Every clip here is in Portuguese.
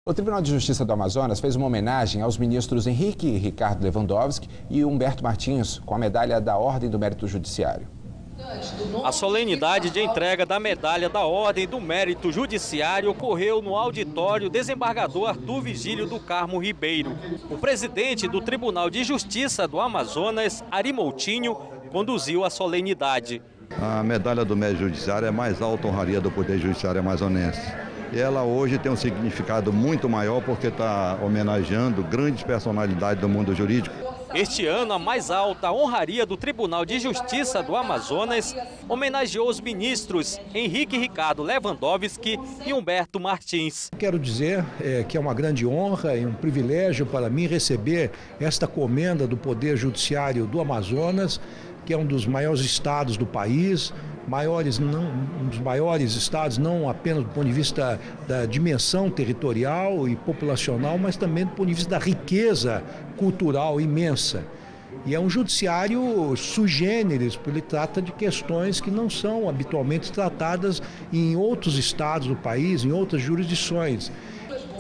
O Tribunal de Justiça do Amazonas fez uma homenagem aos ministros Henrique e Ricardo Lewandowski e Humberto Martins com a medalha da Ordem do Mérito Judiciário. A solenidade de entrega da medalha da Ordem do Mérito Judiciário ocorreu no auditório desembargador Arthur Vigílio do Carmo Ribeiro. O presidente do Tribunal de Justiça do Amazonas, Ari Moutinho, conduziu a solenidade. A medalha do Mérito Judiciário é a mais alta honraria do Poder Judiciário amazonense. E ela hoje tem um significado muito maior porque está homenageando grandes personalidades do mundo jurídico. Este ano, a mais alta honraria do Tribunal de Justiça do Amazonas homenageou os ministros Henrique e Ricardo Lewandowski e Humberto Martins. Quero dizer que é uma grande honra e um privilégio para mim receber esta comenda do Poder Judiciário do Amazonas, que é um dos maiores estados do país, um dos maiores estados não apenas do ponto de vista da dimensão territorial e populacional, mas também do ponto de vista da riqueza cultural imensa. E é um judiciário sui generis, porque ele trata de questões que não são habitualmente tratadas em outros estados do país, em outras jurisdições.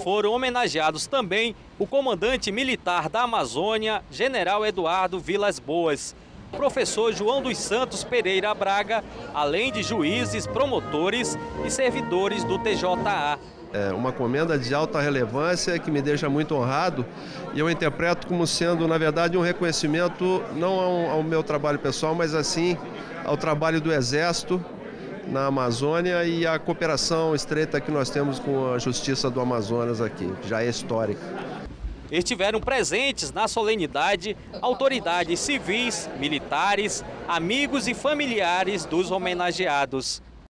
Foram homenageados também o comandante militar da Amazônia, General Eduardo Vilas Boas, professor João dos Santos Pereira Braga, além de juízes, promotores e servidores do TJA. É uma comenda de alta relevância que me deixa muito honrado e eu interpreto como sendo, na verdade, um reconhecimento não ao meu trabalho pessoal, mas assim ao trabalho do Exército na Amazônia e a cooperação estreita que nós temos com a Justiça do Amazonas aqui, que já é histórica. Estiveram presentes na solenidade autoridades civis, militares, amigos e familiares dos homenageados.